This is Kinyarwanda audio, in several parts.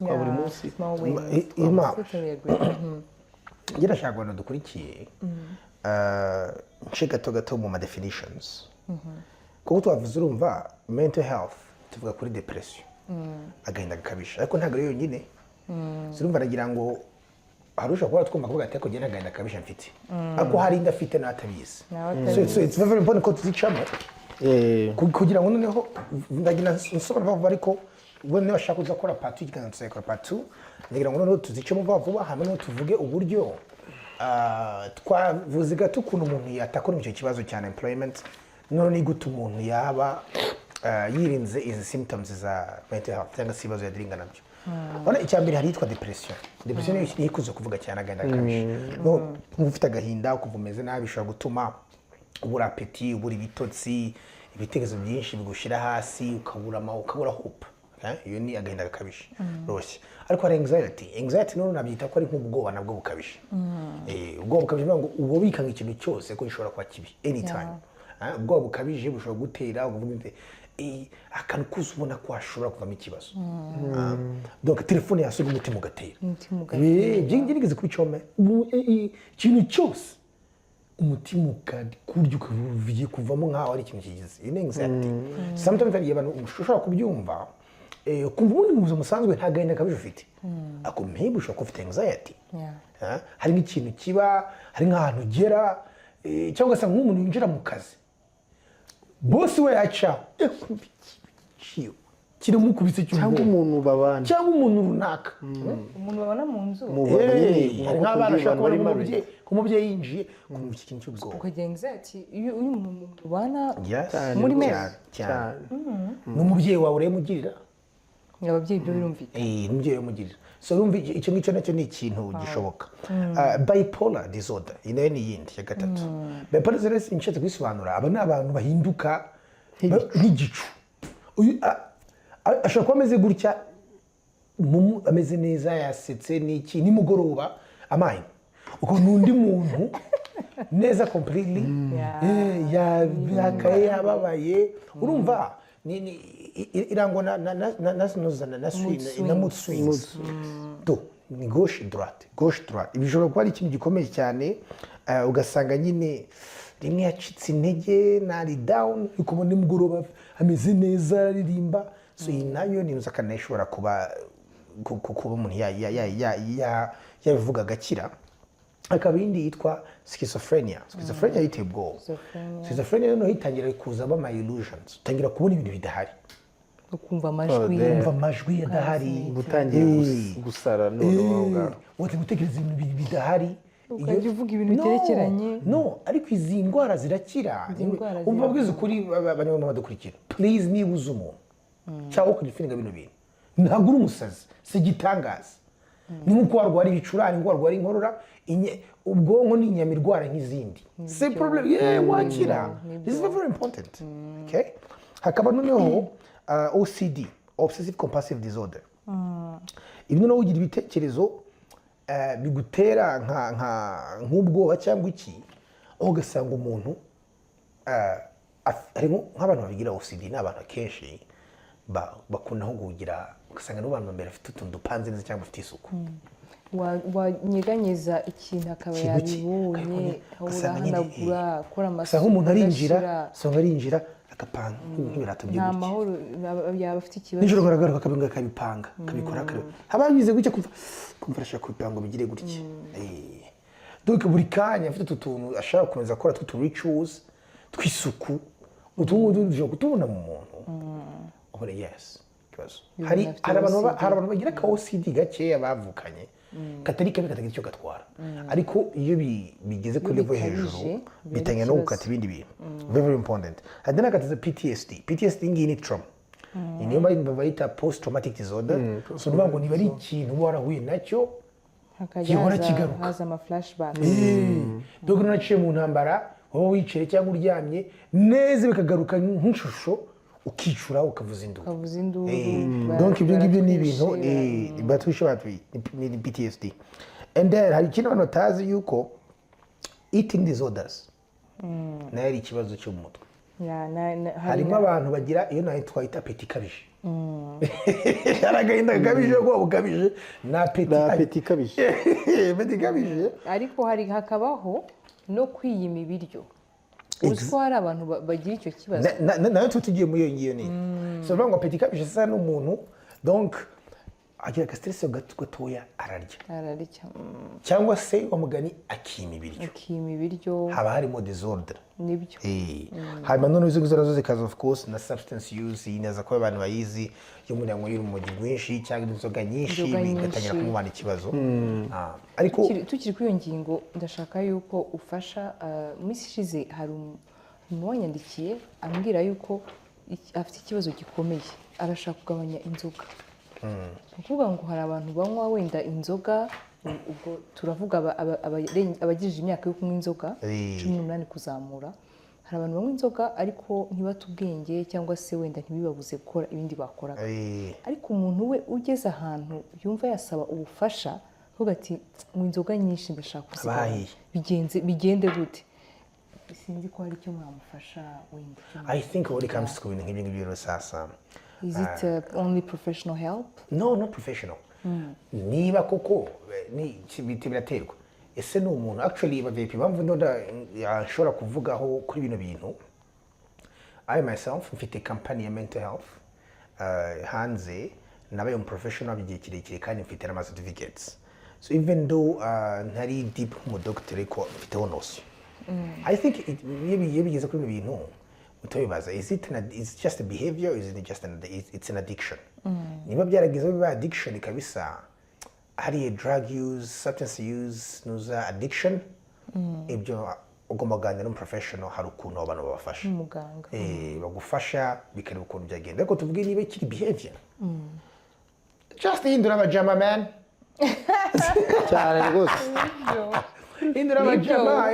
twa buri munsi ngira shaka ngo dukurikiye nce gato mu ma definitions kuko twavuze urumva mental health tuvuga kuri depression agahinda gakabisha ariko ntabwo ari yonyine urumva aragira ngo harusha kuba twumva kuvuga ati ko genda agahinda gakabisha mfite ariko hari indi afite n'atabizi so it's very important ko tuzicamo kugira ngo noneho ndagira nsobanura vuba ariko ubwo niba bashaka kuzakora part 2 ikiganiro tuzakora part 2 ndagira ngo noneho tuzicemo vuba hama no tuvuge uburyo twavuze gato ukuntu umuntu yatakora icyo kibazo cyane employment none ni gute umuntu yaba yirinze izi symptoms za mental health cyangwa se ibibazo yadiringa nabyo Ona icyambere hari yitwa depression niyo ikuze kuvuga cyane agahinda kabisha no ufite agahinda ukuvumeze nabi bishobora gutuma ubura appetit ubura ibitotsi ibitekerezo byinshi bigushira hasi ukabura hope iyo ni agahinda gakabisha rwose ariko hari anxiety none nabyita ko ari nk'ubwoba nabwo bukabisha ubwoba bukabisha ngo ubo bikanga ikintu cyose ko gishobora kuba kibi anytime ubwoba bukabije bushobora gutera uvuga akantu kuza ubona ko hashobora kuvamo ikibazo donc telefone yasuga umutima ugatera byinigeze kubicome ikintu cyose umutima kurya ukavuye kuvamo nkaho ari ikintu kigize iyo ni anxiety sometimes ari abantu ushobora kubyumva kumva ubundi mu buzima busanzwe nta gahinda kabije ufite ako maybe ushobora kuba ufite anxiety hari nk'ikintu kiba hari nk'ahantu ugera cyangwa se nk'umuntu yinjira mu kazi bosi we yacaho kiri mukubise cyangwa umuntu babana cyangwa umuntu runaka umuntu babana mu nzu hari nk'abana ashobora kubona umubyeyi yinjiye kumva ikintu cy'ubwoba ukagira anxiety iyo umuntu babana muri meza cyane n'umubyeyi wawe uremugirira ababyeyi byo birumvika umubyeyi umugirira so urumva icyo ngicyo nacyo ni ikintu gishoboka bipolar disorder inayo ni yindi ya gatatu bipolar disorder inshatse kwisobanura aba ni abantu bahinduka nk'igicu ashobora kuba ameze gutya ameze neza yasetse n'iki nimugoroba amahine uko n'undi muntu neza completely yakaye yababaye urumva irangwa na mood swings ni gauche droite ibishobora kuba ari ikintu gikomeye cyane ugasanga nyine rimwe yacitse intege nari down ukabona nimugoroba ameze neza aririmba so iyi nayo ni inzoka ishobora kuba umuntu yabivuga agakira hakaba indi yitwa schizophrenia yiteye ubwoba schizophrenia noneho itangira kuzamo ama illusions utangira kubona ibintu bidahari ukumva amajwi adahari gutangiye gusara noneho gutekereza ibintu bidahari ukajya uvuga ibintu byerekeranye no ariko izi ndwara zirakira umva bwiza ukuri abanyamama badukurikira please niba uzi umuntu cyangwa kugifinga bino bintu ntabwo uri umusazi si igitangaza ni nk'uko warwara ibicurane ngo warwara inkorora ubwonko ni inyamirwara nk'izindi c'est problem wakira this is very important okay hakaba noneho OCD obsessive compulsive disorder ibyo no ugira ibitekerezo bigutera nk'ubwoba cyangwa iki ugasanga umuntu harimo nk'abantu babigira OCD n'abantu kenshi bakunda nko kugira ugasanga n'abantu mbere afite utuntu dupanze neza cyangwa afite isuku wanyeganyeza ikintu akaba yabibonye urahanagura akora amasuku nk'umuntu arinjira agapanga nk'ibirato bye nta mahoro yaba afite ikibazo nijoro garagaruka akabipanga akabikora haba bize gutya kumva arashaka kubipanga bigire gutya donc buri kanya afite utuntu ashaka gukomeza akora rituals tw'isuku utuntu dushobora kutubona mu muntu ubona yes hari abantu bagira ka OCD gakeya bavukanye katari kabi katagira icyo gatwara ariko iyo bigeze kuri level hejuru bitanya no gukata ibindi bintu very important and then akataza PTSD ngiyi ni trauma niyo bayita post traumatic disorder so nubwo niba ari ikintu warahuye nacyo gihora kigaruka haza ama flashback donc naciye mu ntambara wowe wicaye cyangwa uryamye neza bikagaruka nk'ishusho ukicura ukavuza induru donc ibyo ngibyo ni ibintu batwisha ni PTSD and then hari ikintu abantu batazi yuko eating disorders nayo ari ikibazo cyo mu mutwe harimo abantu bagira iyo nayo twahita apeti kabije aragahinda gakabije ko bukabije na apeti ikabije apeti ikabije ariko hakabaho no kwiyima ibiryo uzi ko hari abantu bagira icyo kibazo nawe tugiye muri iyo ngiyo ni so ngo apeti ikabije sasa n'umuntu donc agira agastress gatoya ararya cyangwa se umugani akima ibiryo haba harimo disorder nibyo hanyuma none izo nazo zikaza of course na substance use ineza ko abantu bayizi iyo umuntu yanyweye urumogi rwinshi cyangwa inzoga nyinshi bigatangira kumubana ikibazo ariko tukiri kuri iyo ngingo ndashaka yuko ufasha minsi ishize hari umuntu wanyandikiye ambwira yuko afite ikibazo gikomeye arashaka kugabanya inzoga kuvuga ngo hari abantu banywa wenda inzoga ubwo turavuga abagejeje imyaka yo kunywa inzoga 18 kuzamura hari abantu banywa inzoga ariko ntibate ubwenge cyangwa se wenda ntibibabuze gukora ibindi bakoraga ariko umuntu we ugeze ahantu yumva yasaba ubufasha avuga ati mu inzoga nyinshi ndashaka kuzigabanya bigende gute sinzi ko hari icyo mwamufasha wenda I think when it comes to ibintu nk'ibyo ngibyo sasa is it only professional help? No, not professional. Niba koko ni biraterwa. Ese no umuntu actually Abavip bamvu ndoda yashobora kuvugaho kuri bino bintu. I myself mfite company ya mental health hanze nabaye professional bigiye kirekire kandi mfite na certificates. So even though ntari deep mu doctor ko mfite honosi. I think bigeze kuri ibintu utabibaza is just a behavior, is it just it's an addiction? Niba byaragize biba addiction kabisa hari drug use, substance use, nuza addiction ibyo ugomba kuganira n'umuprofessional hari ukuntu abantu babafasha umuganga bagufasha bikareba ukuntu byagenda ariko tuvuge niba ikiri behavior just hindura abajama man cyane rwose hindura abajama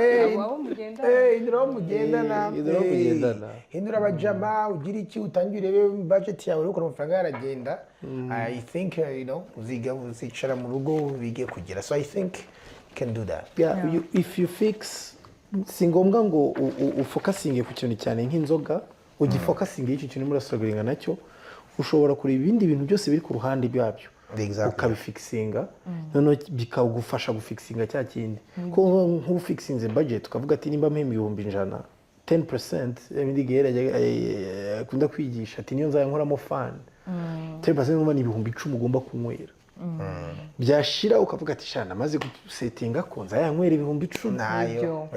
hindura abajama ugira iki utangiye urebe budget yawe uko amafaranga yaragenda I think uzicara mu rugo bige kugira so I think you can do that if you fix si ngombwa ngo ufokasinge ku kintu cyane nk'inzoga ugifokasinge y'icyo kintu muri struggling nacyo ushobora kureba ibindi bintu byose biri ku ruhande byabyo ukabifikisinga noneho bikagufasha gufikisinga cya kindi ko nk'ufikisinze budget ukavuga ati nimba mpemba 100 10% ibindi gihe akunda kwigisha ati niyo nzaya nkoramo fund 10% ngoma ni 10,000 ugomba kunywera byashira ukavuga ati shana maze gusetinga ko nzayanywera 10,000 nayo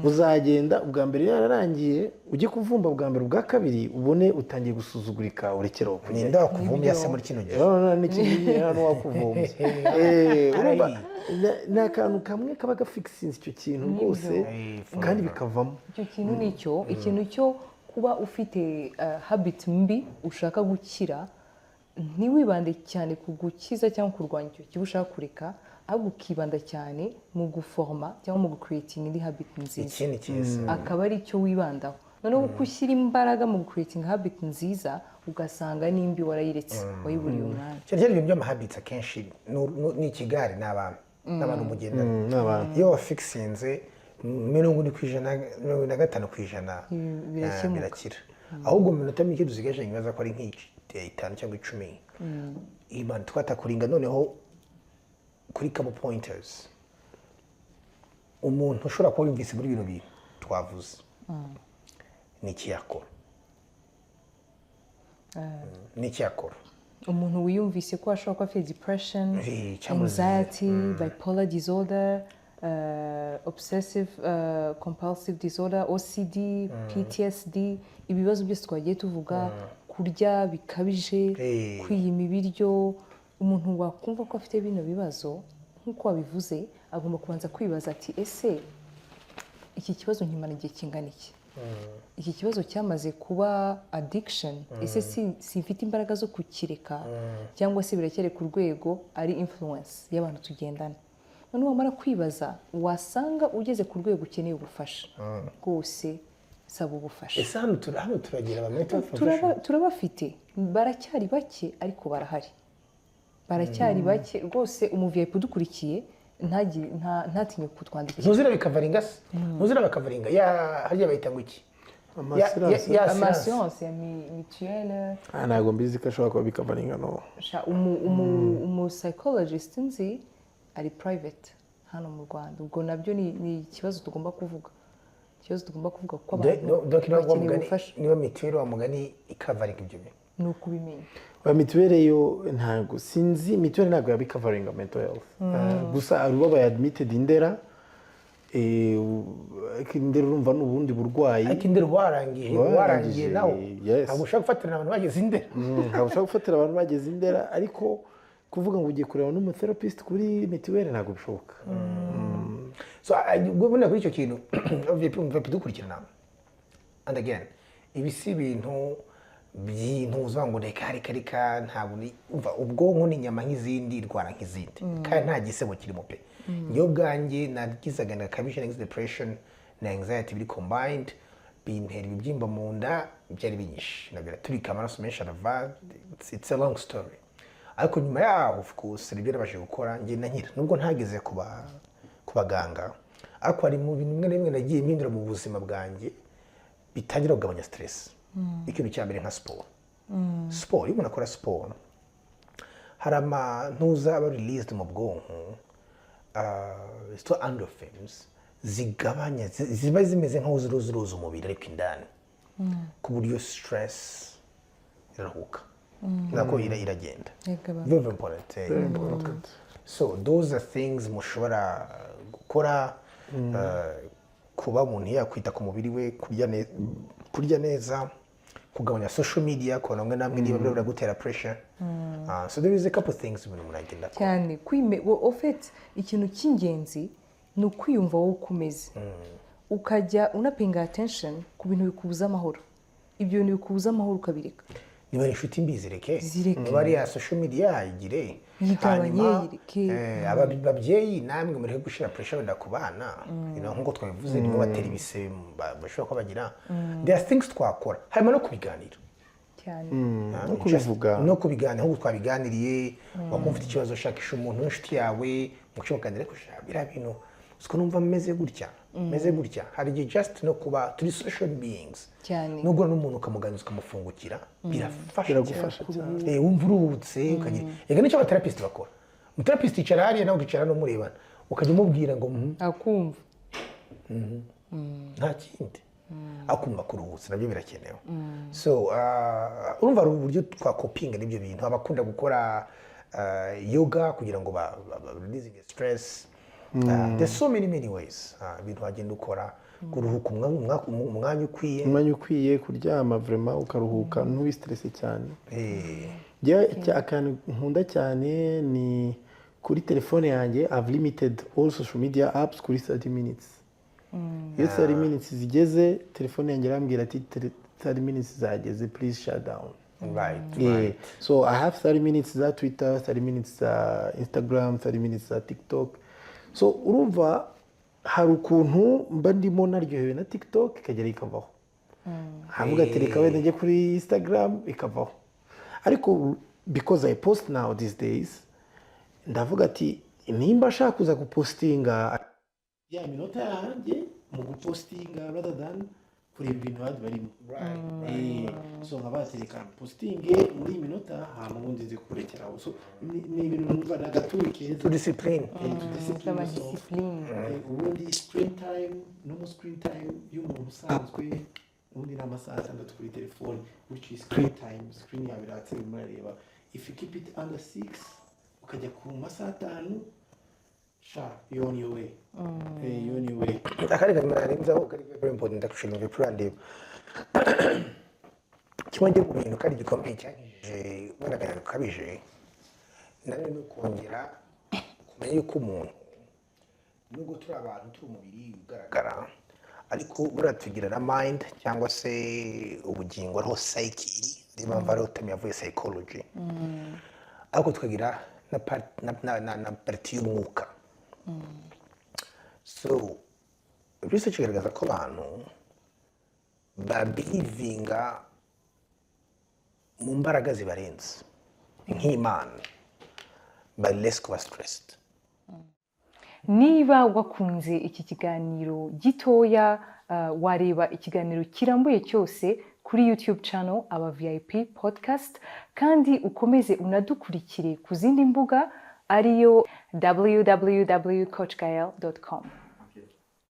uzagenda ubwa mbere yararangiye ujye kuvumba ubwa mbere ubwa kabiri ubone utangiye gusuzugurika urekeraho kunyenda kuvumbya se muri kino gihe n'ikindi hano wakuvumbye n'akantu kamwe kaba gafikisinze icyo kintu rwose kandi bikavamo icyo kintu nicyo ikintu cyo kuba ufite habit mbi ushaka gukira ntiwibande cyane ku gukiza cyangwa kurwanya icyo kiba ushaka kureka ahubwo ukibanda cyane mu guforma cyangwa mu gucreating indi habit nziza akaba ari cyo wibandaho noneho uko ushyira imbaraga mu gucreating habit nziza ugasanga nimbi warayiretse wayiburiye umwanya cyane ibyo by'amahabits akenshi ni ikigare n'abantu mugendana iyo wafikisinze 50% birakira ahubwo mu minota mike dusigaje nkibaza ko ari nk'iki 5 cyangwa 10 imana twatakuringa noneho kuri couple pointers umuntu ushobora kuba yumvise muri bino bintu twavuze n'iki yakora umuntu wiyumvise ko ashobora kuba afite depression anxiety bipolar disorder obsessive compulsive disorder OCD PTSD ibibazo byose twagiye tuvuga kurya bikabije kwiyima ibiryo umuntu wakumva ko afite bino bibazo nk'uko wabivuze agomba kubanza kwibaza ati ese iki kibazo nkimana igihe kingana iki kibazo cyamaze kuba addiction ese simfite imbaraga zo kukireka cyangwa se biracyari ku rwego ari influence y'abantu tugendana noneho wamara kwibaza wasanga ugeze ku rwego ukeneye ubufasha rwose saba ubufasha ese hano turagira turabafite baracyari bake ariko barahari baracyari bake rwose umuvip udukurikiye ntatinye kutwandikira ntuzira bikavaringa se ntuzira bakavaringa harya bayita ngo iki amascience ya mutuelle ntabwo mbizi ko ashobora kuba bikavaringa no umu psychologist nzi ari private hano mu Rwanda ubwo nabyo ni ikibazo tugomba kuvuga kuko abantu bakeneye ubufasha niba mituweli wa mugani ikavaringa ibyo bintu ni ukubimenya mituweli yo ntabwo sinzi mituweli ntabwo yabikavaringa mental health gusa ari bo bayadmitted indera indera urumva ni ubundi burwayi ariko indera warangiye nawe ntabwo ushobora gufatira abantu bageze indera ntabwo ushobora gufatira abantu bageze indera ariko kuvuga ngo ugiye kureba n'umutherapist kuri mituweli ntabwo bishoboka so ubona kuri icyo kintu Abavip dukurikirana and again ibi si ibintu by'intuza ngo reka ntabwo umva ubwonko ni inyama nk'izindi irwara nk'izindi kandi nta gisebo kirimo pe iyo bwanjye nagizaga nakabije na depression na anxiety biri combined bintera ibibyimba mu nda byari binyishe nabira turika amaraso menshi arava it's a long story ariko nyuma yaho of course ibyo nabashe gukora ngiye na nkira nubwo ntageze ku baganga ariko hari mu bintu bimwe na bimwe nagiye mpindura mu buzima bwanjye bitangira kugabanya stress ikintu cya mbere nka siporo iyo umuntu akora siporo hari amantuza aba released mu bwonko zitwa endorphins zigabanya ziba zimeze nk'aho ziruzuruza umubiri ariko indani ku buryo stress iraruhuka nako iragenda very important so those are things mushobora gukora kuba umuntu yakwita ku mubiri we kurya neza kugabanya social media kubona umwe namwe niba bari gutera pressure so there is a couple things umuntu agenda cyane ofete ikintu cy'ingenzi ni ukwiyumva wowe ukomeze ukajya unapinga attention ku bintu bikubuza amahoro ibyo bintu bikubuza amahoro ukabireka niba inshuti mbi zireke niba ari ya social media yigire hanyuma ababyeyi namwe mureke gushyira pressure wenda ku bana nk'uko twabivuze nibo batera ibise bashobora kuba bagira there are things twakora harimo no kubiganira cyane no kubiganira nk'uko twabiganiriye wakumva ufite ikibazo ushakisha umuntu w'inshuti yawe mukimuganira kushaka biriya bintu siko numva meze gutya hari igihe just no kuba turi social beings cyane nubwo n'umuntu ukamuganiriza ukamufungukira biragufasha cyane wumva uruhutse ukagira ega nicyo abatherapist bakora umuterapist yicara hariya nawe ukicara no murebana ukajya umubwira ngo akumva nta kindi akumva kuruhutse nabyo birakenewe so urumva ari uburyo twakopinga n'ibyo bintu abakunda gukora yoga kugira ngo releasing stress there's so many ways ibintu wagenda ukora kuruhuka umwanya ukwiye kuryama vraiment ukaruhuka ntuwistresse cyane akantu nkunda cyane ni kuri telefone yanjye I've limited all social media apps kuri 30 minutes iyo 30 minutes zigeze telefone yanjye irambwira ati 30 minutes zageze please shut down right so I have 30 minutes za Twitter 30 minutes za Instagram 30 minutes za TikTok so urumva hari ukuntu mba ndimo naryohewe na TikTok ikagera ikavaho havuga ati reka wenda njye kuri Instagram ikavaho ariko because I post now these days ndavuga ati nimba ashaka kuza gupostinga ya minota yanjye mu gupostinga rather than kureba ibintu bari barimo so nkabatereka postinge muri minota hama ubundi nzi kurekeraho so ni ibintu numva nagaturi keza to discipline ubundi screen time y'umuntu usanzwe ubundi ni amasaha 6 kuri telefone which is screen yawe iratse murareba if you keep it under 6 ukajya ku masaha 5 you're on your way you're on your way akari kamarenzaho kari very important actually we plan kimwe mu bintu kandi gikomeye cyane baragaragara kabije nane no kongera kumenya yuko umuntu nubwo turi abantu turi umubiri ugaragara ariko buratugira na mind cyangwa se ubugingo ariho psyche niba mva ariho temi yavuye psychology ariko tukagira na parti y'umwuka so research igaragaza ko abantu babelivinga mu mbaraga zibarenze nk'Imana but less kuba stressed. Niba wakunze iki kiganiro gitoya wareba ikiganiro kirambuye cyose kuri YouTube channel Abavip podcast, kandi ukomeze unadukurikire ku zindi mbuga ariyo www.coachgael.com.